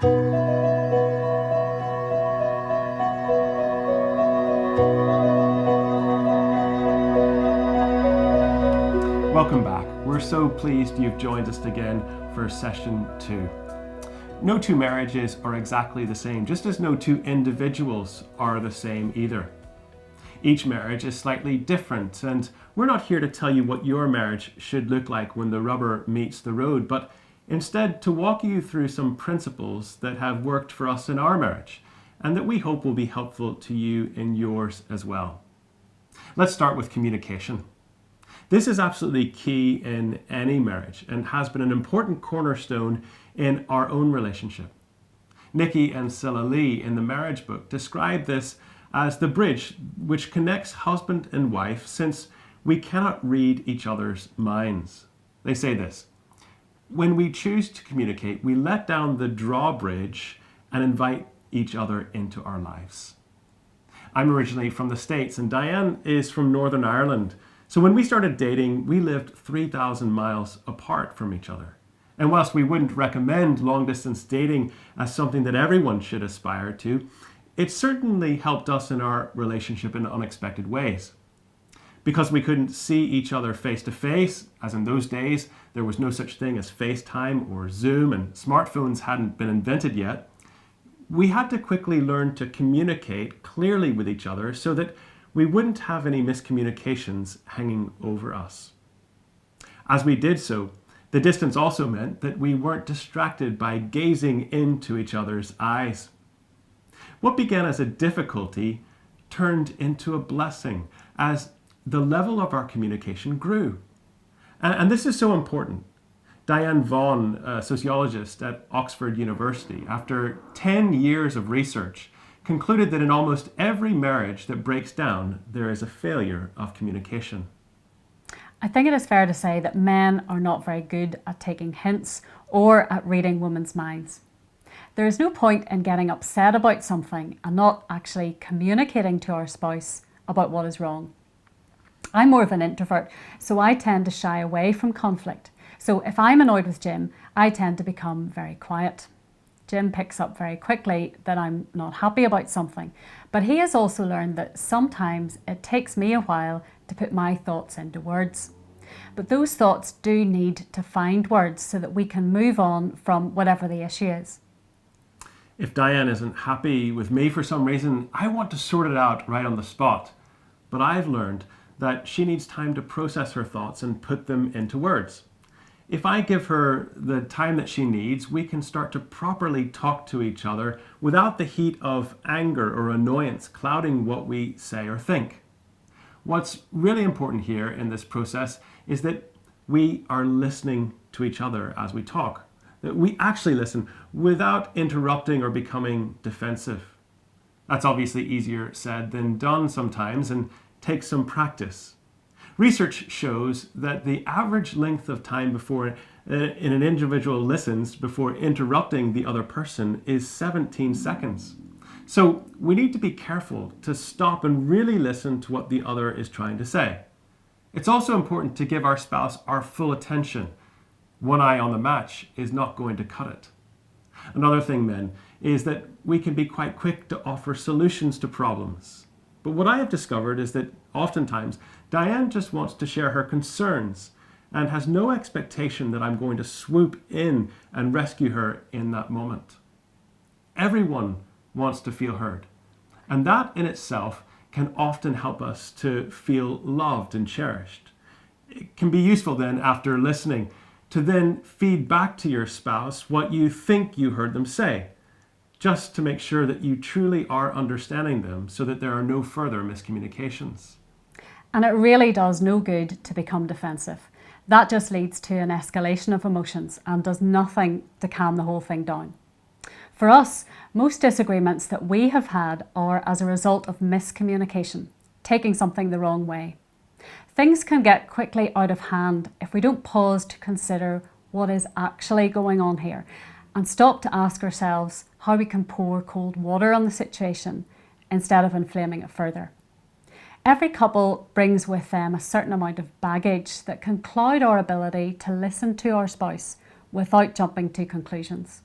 Welcome back. We're so pleased you've joined us again for session 2. No two marriages are exactly the same, just as no two individuals are the same either. Each marriage is slightly different, and we're not here to tell you what your marriage should look like when the rubber meets the road, but instead to walk you through some principles that have worked for us in our marriage, and that we hope will be helpful to you in yours as well. Let's start with communication. This is absolutely key in any marriage and has been an important cornerstone in our own relationship. Nikki and Scylla Lee in the Marriage Book describe this as the bridge which connects husband and wife, since we cannot read each other's minds. They say this: when we choose to communicate, we let down the drawbridge and invite each other into our lives. I'm originally from the States and Diane is from Northern Ireland. So when we started dating, we lived 3,000 miles apart from each other. And whilst we wouldn't recommend long-distance dating as something that everyone should aspire to, it certainly helped us in our relationship in unexpected ways. Because we couldn't see each other face to face, as in those days there was no such thing as FaceTime or Zoom and smartphones hadn't been invented yet, we had to quickly learn to communicate clearly with each other so that we wouldn't have any miscommunications hanging over us. As we did so, the distance also meant that we weren't distracted by gazing into each other's eyes. What began as a difficulty turned into a blessing as the level of our communication grew. And this is so important. Diane Vaughan, a sociologist at Oxford University, after 10 years of research, concluded that in almost every marriage that breaks down, there is a failure of communication. I think it is fair to say that men are not very good at taking hints or at reading women's minds. There is no point in getting upset about something and not actually communicating to our spouse about what is wrong. I'm more of an introvert, so I tend to shy away from conflict. So if I'm annoyed with Jim, I tend to become very quiet. Jim picks up very quickly that I'm not happy about something, but he has also learned that sometimes it takes me a while to put my thoughts into words. But those thoughts do need to find words so that we can move on from whatever the issue is. If Diane isn't happy with me for some reason, I want to sort it out right on the spot. But I've learned that she needs time to process her thoughts and put them into words. If I give her the time that she needs, we can start to properly talk to each other without the heat of anger or annoyance clouding what we say or think. What's really important here in this process is that we are listening to each other as we talk, that we actually listen without interrupting or becoming defensive. That's obviously easier said than done sometimes and takes some practice. Research shows that the average length of time before an individual listens before interrupting the other person is 17 seconds. So we need to be careful to stop and really listen to what the other is trying to say. It's also important to give our spouse our full attention. One eye on the match is not going to cut it. Another thing, men, is that we can be quite quick to offer solutions to problems. But what I have discovered is that oftentimes Diane just wants to share her concerns and has no expectation that I'm going to swoop in and rescue her in that moment. Everyone wants to feel heard, and that in itself can often help us to feel loved and cherished. It can be useful then, after listening, to then feed back to your spouse what you think you heard them say, just to make sure that you truly are understanding them so that there are no further miscommunications. And it really does no good to become defensive. That just leads to an escalation of emotions and does nothing to calm the whole thing down. For us, most disagreements that we have had are as a result of miscommunication, taking something the wrong way. Things can get quickly out of hand if we don't pause to consider what is actually going on here and stop to ask ourselves how we can pour cold water on the situation instead of inflaming it further. Every couple brings with them a certain amount of baggage that can cloud our ability to listen to our spouse without jumping to conclusions.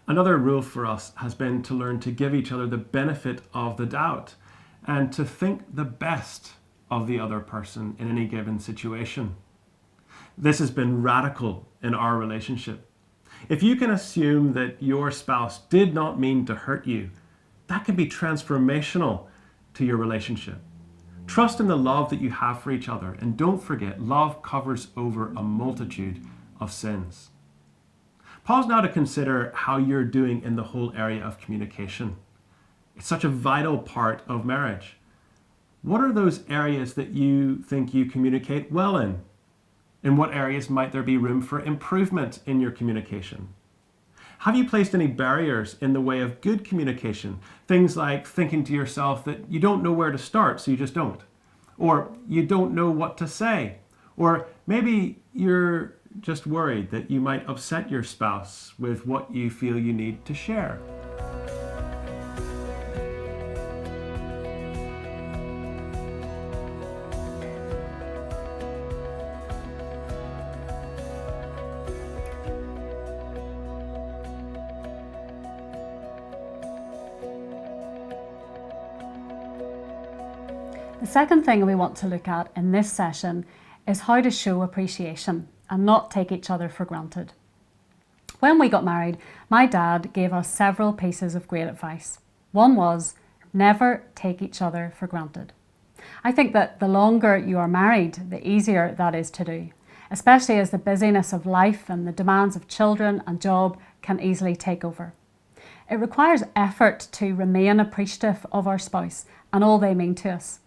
Another rule for us has been to learn to give each other the benefit of the doubt and to think the best of the other person in any given situation. This has been radical in our relationship. If you can assume that your spouse did not mean to hurt you, that can be transformational to your relationship. Trust in the love that you have for each other, and don't forget, love covers over a multitude of sins. Pause now to consider how you're doing in the whole area of communication. It's such a vital part of marriage. What are those areas that you think you communicate well in? In what areas might there be room for improvement in your communication? Have you placed any barriers in the way of good communication? Things like thinking to yourself that you don't know where to start, so you just don't. Or you don't know what to say. Or maybe you're just worried that you might upset your spouse with what you feel you need to share. The second thing we want to look at in this session is how to show appreciation and not take each other for granted. When we got married, my dad gave us several pieces of great advice. One was, never take each other for granted. I think that the longer you are married, the easier that is to do, especially as the busyness of life and the demands of children and job can easily take over. It requires effort to remain appreciative of our spouse and all they mean to us.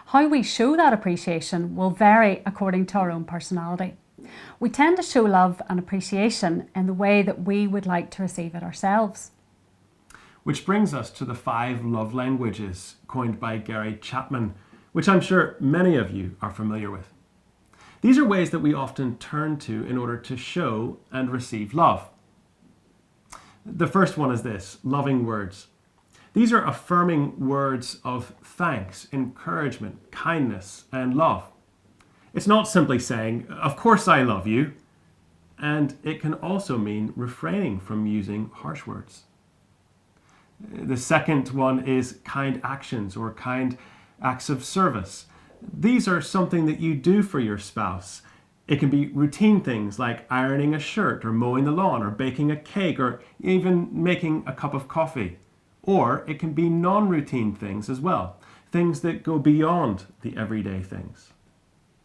How we show that appreciation will vary according to our own personality. We tend to show love and appreciation in the way that we would like to receive it ourselves. Which brings us to the 5 love languages coined by Gary Chapman, which I'm sure many of you are familiar with. These are ways that we often turn to in order to show and receive love. The first one is this: loving words. These are affirming words of thanks, encouragement, kindness, and love. It's not simply saying, "Of course I love you," and it can also mean refraining from using harsh words. The second one is kind actions or kind acts of service. These are something that you do for your spouse. It can be routine things like ironing a shirt or mowing the lawn or baking a cake or even making a cup of coffee. Or it can be non-routine things as well, things that go beyond the everyday things.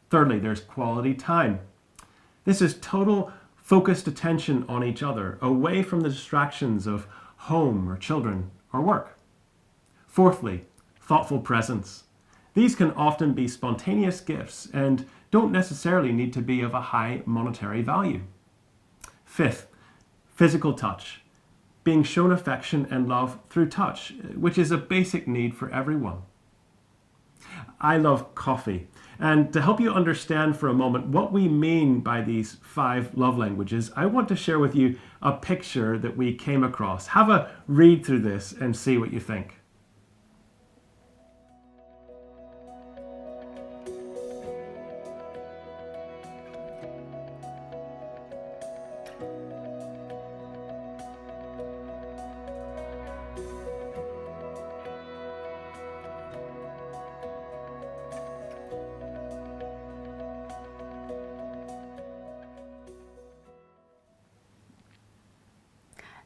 Thirdly, there's quality time. This is total focused attention on each other, away from the distractions of home or children or work. Fourthly, thoughtful presence. These can often be spontaneous gifts and don't necessarily need to be of a high monetary value. Fifth, physical touch. Being shown affection and love through touch, which is a basic need for everyone. I love coffee, and to help you understand for a moment what we mean by these 5 love languages, I want to share with you a picture that we came across. Have a read through this and see what you think.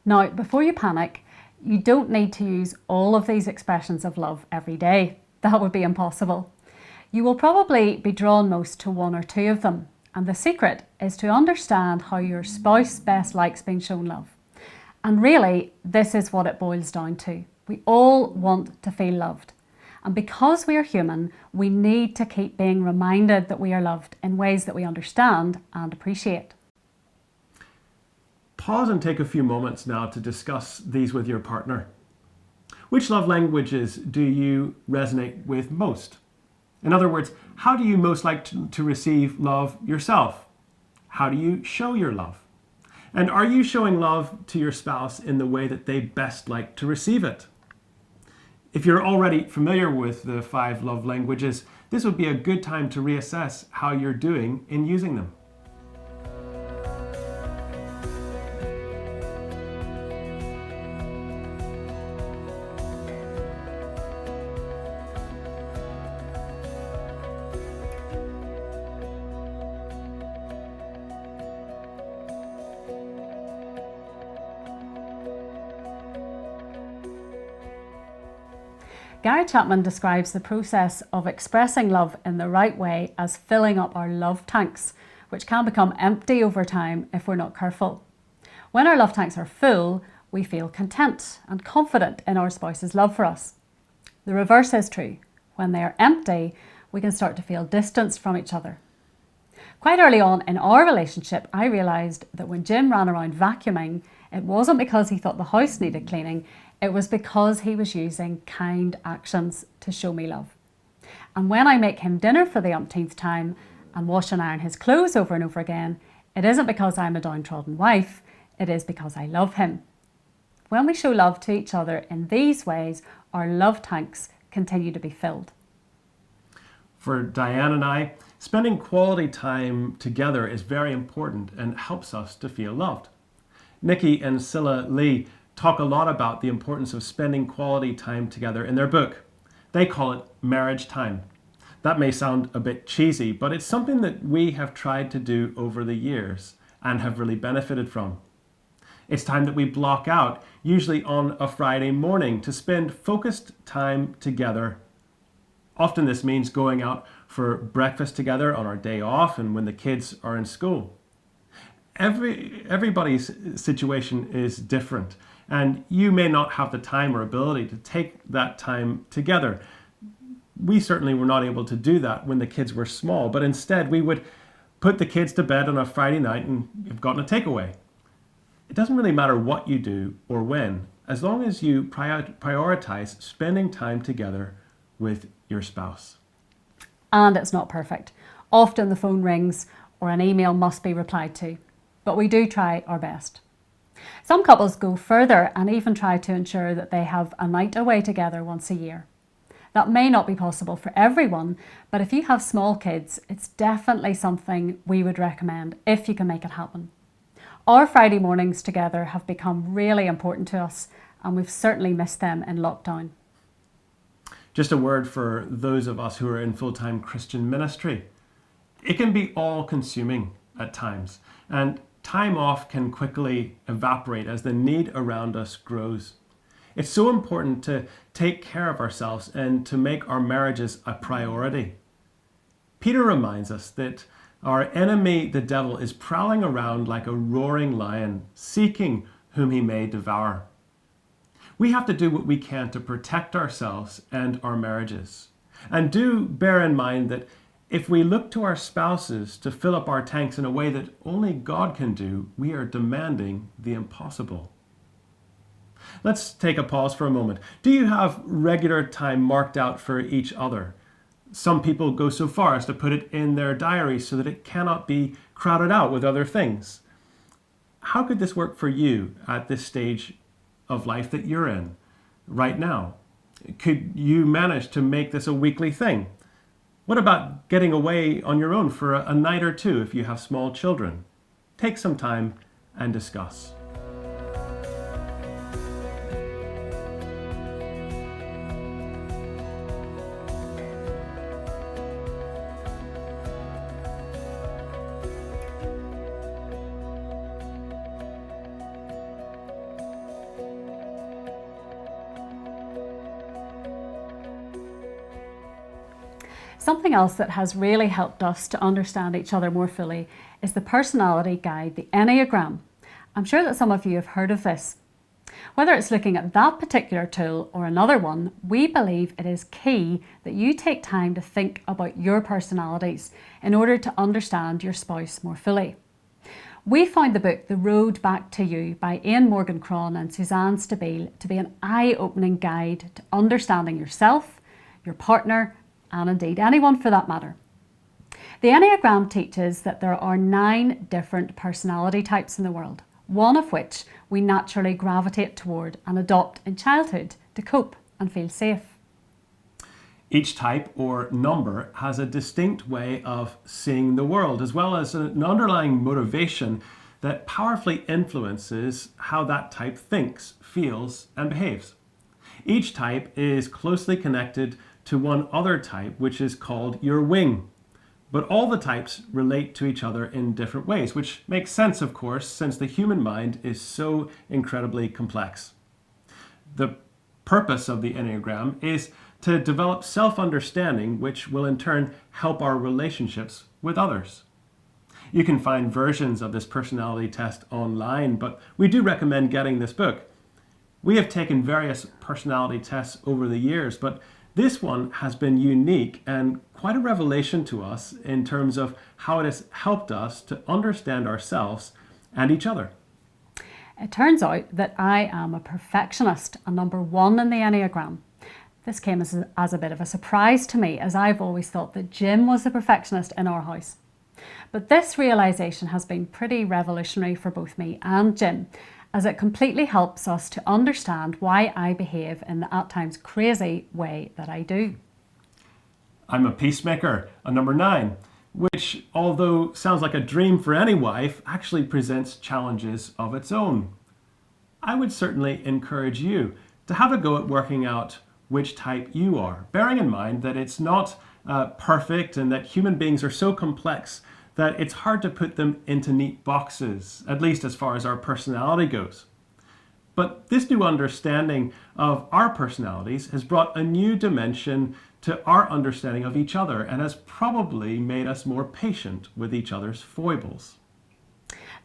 Now, before you panic, you don't need to use all of these expressions of love every day. That would be impossible. You will probably be drawn most to 1 or 2 of them, and the secret is to understand how your spouse best likes being shown love. And really, this is what it boils down to. We all want to feel loved. And because we are human, we need to keep being reminded that we are loved in ways that we understand and appreciate. Pause and take a few moments now to discuss these with your partner. Which love languages do you resonate with most? In other words, how do you most like to receive love yourself? How do you show your love? And are you showing love to your spouse in the way that they best like to receive it? If you're already familiar with the 5 love languages, this would be a good time to reassess how you're doing in using them. Gary Chapman describes the process of expressing love in the right way as filling up our love tanks, which can become empty over time if we're not careful. When our love tanks are full, we feel content and confident in our spouse's love for us. The reverse is true. When they are empty, we can start to feel distanced from each other. Quite early on in our relationship, I realised that when Jim ran around vacuuming, it wasn't because he thought the house needed cleaning, it was because he was using kind actions to show me love. And when I make him dinner for the umpteenth time and wash and iron his clothes over and over again, it isn't because I'm a downtrodden wife, it is because I love him. When we show love to each other in these ways, our love tanks continue to be filled. For Diane and I, spending quality time together is very important and helps us to feel loved. Nikki and Scylla Lee talk a lot about the importance of spending quality time together in their book. They call it marriage time. That may sound a bit cheesy, but it's something that we have tried to do over the years and have really benefited from. It's time that we block out, usually on a Friday morning, to spend focused time together. Often this means going out for breakfast together on our day off and when the kids are in school. Everybody's situation is different, and you may not have the time or ability to take that time together. We certainly were not able to do that when the kids were small, but instead we would put the kids to bed on a Friday night and have gotten a takeaway. It doesn't really matter what you do or when, as long as you prioritize spending time together with your spouse. And it's not perfect. Often the phone rings or an email must be replied to, but we do try our best. Some couples go further and even try to ensure that they have a night away together once a year. That may not be possible for everyone, but if you have small kids, it's definitely something we would recommend if you can make it happen. Our Friday mornings together have become really important to us, and we've certainly missed them in lockdown. Just a word for those of us who are in full-time Christian ministry. It can be all-consuming at times, and time off can quickly evaporate as the need around us grows. It's so important to take care of ourselves and to make our marriages a priority. Peter reminds us that our enemy, the devil, is prowling around like a roaring lion, seeking whom he may devour. We have to do what we can to protect ourselves and our marriages. And do bear in mind that if we look to our spouses to fill up our tanks in a way that only God can do, we are demanding the impossible. Let's take a pause for a moment. Do you have regular time marked out for each other? Some people go so far as to put it in their diary so that it cannot be crowded out with other things. How could this work for you at this stage of life that you're in right now? Could you manage to make this a weekly thing? What about getting away on your own for a night or two if you have small children? Take some time and discuss. Something else that has really helped us to understand each other more fully is the personality guide, the Enneagram. I'm sure that some of you have heard of this. Whether it's looking at that particular tool or another one, we believe it is key that you take time to think about your personalities in order to understand your spouse more fully. We found the book The Road Back to You by Ian Morgan-Cron and Suzanne Stabile to be an eye-opening guide to understanding yourself, your partner, and indeed anyone for that matter. The Enneagram teaches that there are 9 different personality types in the world, one of which we naturally gravitate toward and adopt in childhood to cope and feel safe. Each type or number has a distinct way of seeing the world, as well as an underlying motivation that powerfully influences how that type thinks, feels, and behaves. Each type is closely connected to one other type, which is called your wing. But all the types relate to each other in different ways, which makes sense, of course, since the human mind is so incredibly complex. The purpose of the Enneagram is to develop self-understanding, which will in turn help our relationships with others. You can find versions of this personality test online, but we do recommend getting this book. We have taken various personality tests over the years, but this one has been unique and quite a revelation to us in terms of how it has helped us to understand ourselves and each other. It turns out that I am a perfectionist, a number 1 in the Enneagram. This came as a bit of a surprise to me, as I've always thought that Jim was the perfectionist in our house. But this realization has been pretty revolutionary for both me and Jim, as it completely helps us to understand why I behave in the at times crazy way that I do. I'm a peacemaker, a number 9, which, although sounds like a dream for any wife, actually presents challenges of its own. I would certainly encourage you to have a go at working out which type you are, bearing in mind that it's not perfect and that human beings are so complex that it's hard to put them into neat boxes, at least as far as our personality goes. But this new understanding of our personalities has brought a new dimension to our understanding of each other and has probably made us more patient with each other's foibles.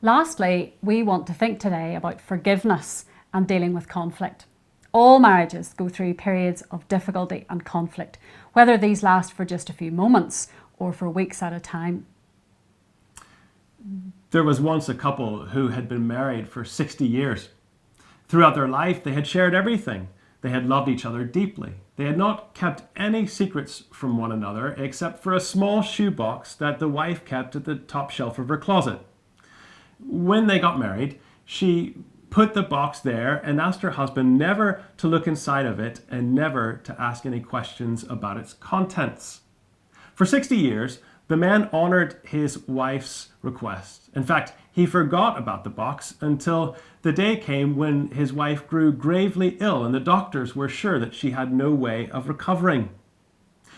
Lastly, we want to think today about forgiveness and dealing with conflict. All marriages go through periods of difficulty and conflict, whether these last for just a few moments or for weeks at a time. There was once a couple who had been married for 60 years. Throughout their life, they had shared everything. They had loved each other deeply. They had not kept any secrets from one another except for a small shoebox that the wife kept at the top shelf of her closet. When they got married, she put the box there and asked her husband never to look inside of it and never to ask any questions about its contents. For 60 years, the man honored his wife's request. In fact, he forgot about the box until the day came when his wife grew gravely ill and the doctors were sure that she had no way of recovering.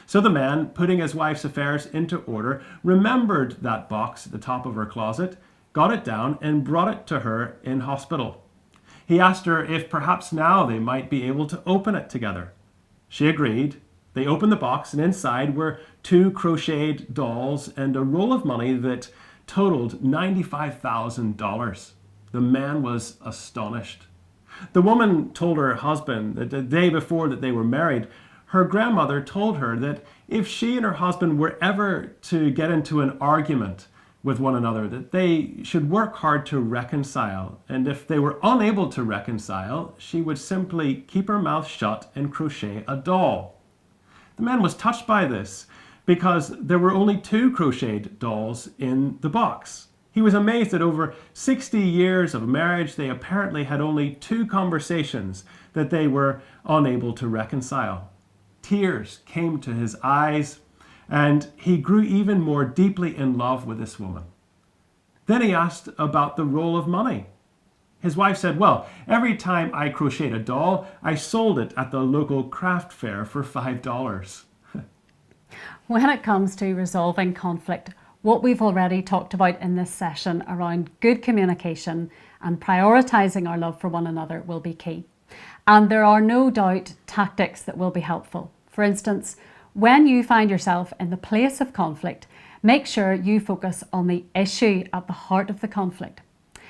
So the man, putting his wife's affairs into order, remembered that box at the top of her closet, got it down, and brought it to her in hospital. He asked her if perhaps now they might be able to open it together. She agreed. They opened the box, and inside were 2 crocheted dolls and a roll of money that totaled $95,000. The man was astonished. The woman told her husband that the day before that they were married, her grandmother told her that if she and her husband were ever to get into an argument with one another, that they should work hard to reconcile. And if they were unable to reconcile, she would simply keep her mouth shut and crochet a doll. The man was touched by this because there were only 2 crocheted dolls in the box. He was amazed that over 60 years of marriage, they apparently had only 2 conversations that they were unable to reconcile. Tears came to his eyes, and he grew even more deeply in love with this woman. Then he asked about the roll of money. His wife said, well, every time I crocheted a doll, I sold it at the local craft fair for $5. When it comes to resolving conflict, what we've already talked about in this session around good communication and prioritising our love for one another will be key. And there are no doubt tactics that will be helpful. For instance, when you find yourself in the place of conflict, make sure you focus on the issue at the heart of the conflict.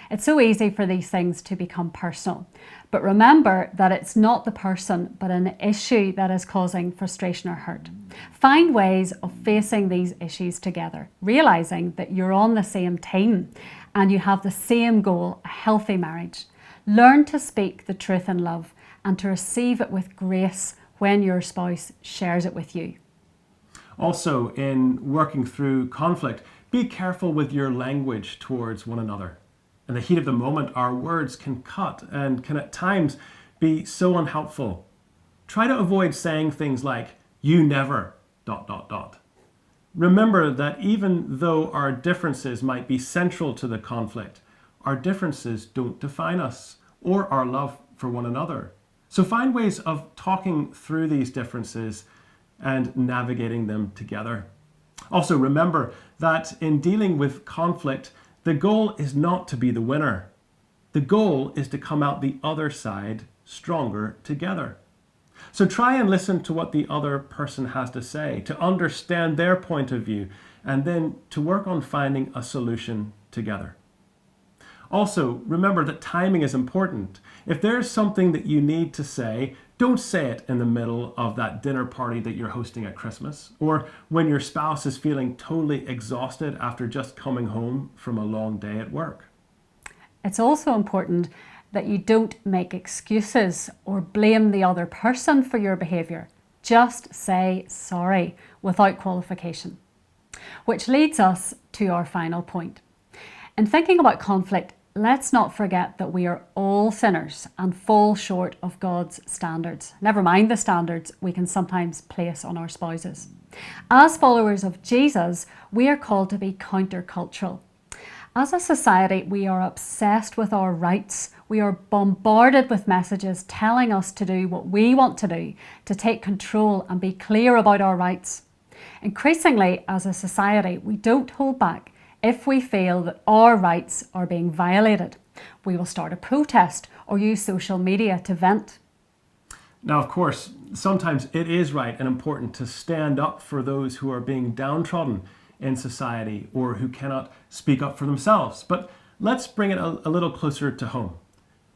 It's so easy for these things to become personal, but remember that it's not the person, but an issue that is causing frustration or hurt. Find ways of facing these issues together, realizing that you're on the same team and you have the same goal, a healthy marriage. Learn to speak the truth in love and to receive it with grace when your spouse shares it with you. Also, in working through conflict, be careful with your language towards one another. In the heat of the moment, our words can cut and can at times be so unhelpful. Try to avoid saying things like, you never, ... Remember that even though our differences might be central to the conflict, our differences don't define us or our love for one another. So find ways of talking through these differences and navigating them together. Also remember that in dealing with conflict, the goal is not to be the winner. The goal is to come out the other side stronger together. So try and listen to what the other person has to say, to understand their point of view, and then to work on finding a solution together. Also, remember that timing is important. If there's something that you need to say, don't say it in the middle of that dinner party that you're hosting at Christmas, or when your spouse is feeling totally exhausted after just coming home from a long day at work. It's also important that you don't make excuses or blame the other person for your behaviour. Just say sorry without qualification. Which leads us to our final point. In thinking about conflict, let's not forget that we are all sinners and fall short of God's standards. Never mind the standards we can sometimes place on our spouses. As followers of Jesus, we are called to be countercultural. As a society, we are obsessed with our rights. We are bombarded with messages telling us to do what we want to do, to take control and be clear about our rights. Increasingly, as a society, we don't hold back if we feel that our rights are being violated. We will start a protest or use social media to vent. Now, of course, sometimes it is right and important to stand up for those who are being downtrodden in society or who cannot speak up for themselves. But let's bring it a little closer to home.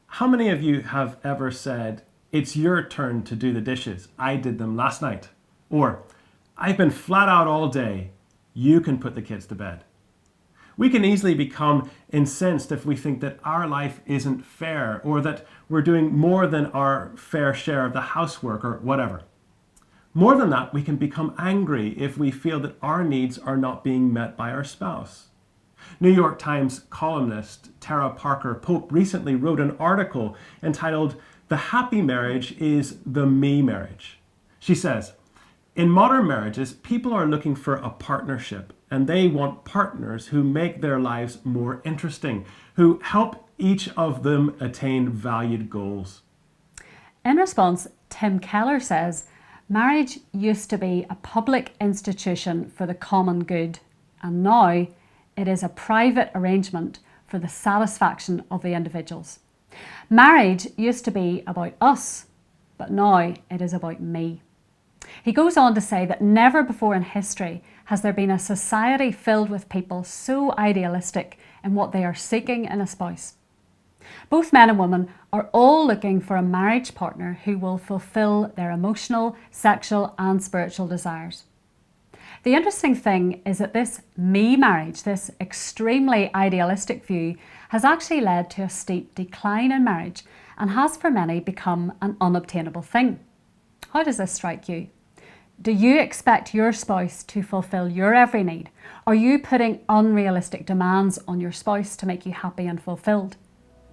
How many of you have ever said, "It's your turn to do the dishes. I did them last night." Or, "I've been flat out all day. You can put the kids to bed." We can easily become incensed if we think that our life isn't fair or that we're doing more than our fair share of the housework or whatever. More than that, we can become angry if we feel that our needs are not being met by our spouse. New York Times columnist Tara Parker Pope recently wrote an article entitled "The Happy Marriage is the Me Marriage." She says, "In modern marriages, people are looking for a partnership, and they want partners who make their lives more interesting, who help each of them attain valued goals." In response, Tim Keller says, marriage used to be a public institution for the common good, and now it is a private arrangement for the satisfaction of the individuals. Marriage used to be about us, but now it is about me. He goes on to say that never before in history has there been a society filled with people so idealistic in what they are seeking in a spouse. Both men and women are all looking for a marriage partner who will fulfill their emotional, sexual and spiritual desires. The interesting thing is that this me marriage, this extremely idealistic view, has actually led to a steep decline in marriage and has for many become an unobtainable thing. How does this strike you? Do you expect your spouse to fulfill your every need? Are you putting unrealistic demands on your spouse to make you happy and fulfilled?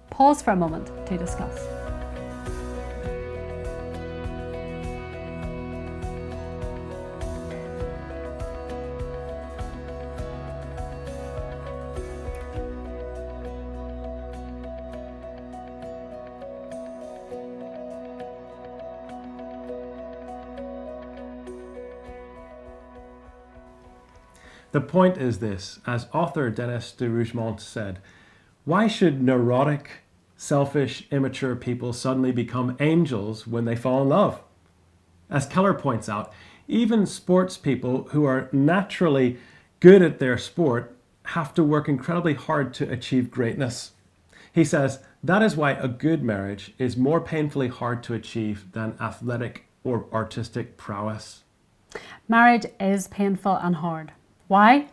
Pause for a moment to discuss. The point is this, as author Denis de Rougemont said, why should neurotic, selfish, immature people suddenly become angels when they fall in love? As Keller points out, even sports people who are naturally good at their sport have to work incredibly hard to achieve greatness. He says that is why a good marriage is more painfully hard to achieve than athletic or artistic prowess. Marriage is painful and hard. Why?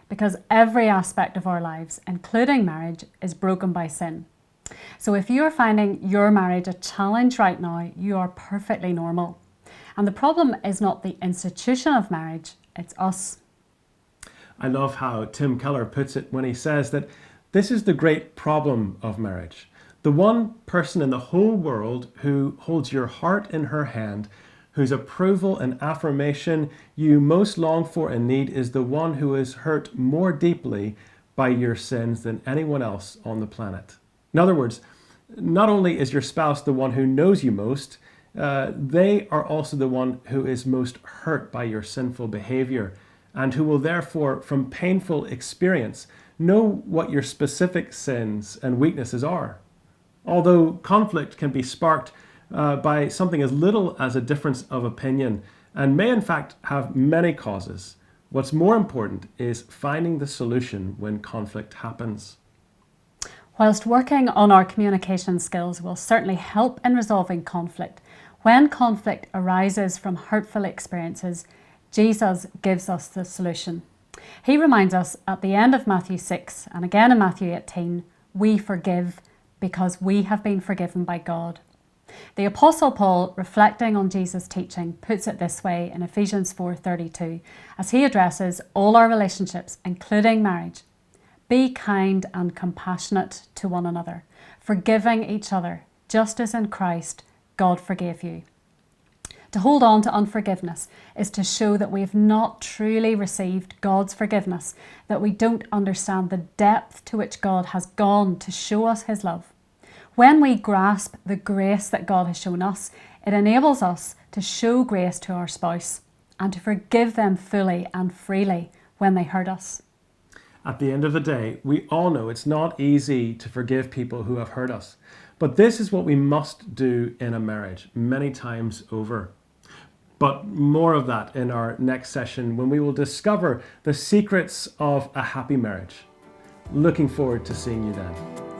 Because every aspect of our lives, including marriage, is broken by sin. So if you are finding your marriage a challenge right now, you are perfectly normal. And the problem is not the institution of marriage, it's us. I love how Tim Keller puts it when he says that this is the great problem of marriage. The one person in the whole world who holds your heart in her hand, whose approval and affirmation you most long for and need, is the one who is hurt more deeply by your sins than anyone else on the planet. In other words, not only is your spouse the one who knows you most, they are also the one who is most hurt by your sinful behavior and who will therefore, from painful experience, know what your specific sins and weaknesses are. Although conflict can be sparked by something as little as a difference of opinion and may in fact have many causes. What's more important is finding the solution when conflict happens. Whilst working on our communication skills will certainly help in resolving conflict, when conflict arises from hurtful experiences, Jesus gives us the solution. He reminds us at the end of Matthew 6 and again in Matthew 18, we forgive because we have been forgiven by God. The Apostle Paul, reflecting on Jesus' teaching, puts it this way in Ephesians 4:32, as he addresses all our relationships, including marriage. Be kind and compassionate to one another, forgiving each other, just as in Christ God forgave you. To hold on to unforgiveness is to show that we have not truly received God's forgiveness, that we don't understand the depth to which God has gone to show us his love. When we grasp the grace that God has shown us, it enables us to show grace to our spouse and to forgive them fully and freely when they hurt us. At the end of the day, we all know it's not easy to forgive people who have hurt us. But this is what we must do in a marriage many times over. But more of that in our next session when we will discover the secrets of a happy marriage. Looking forward to seeing you then.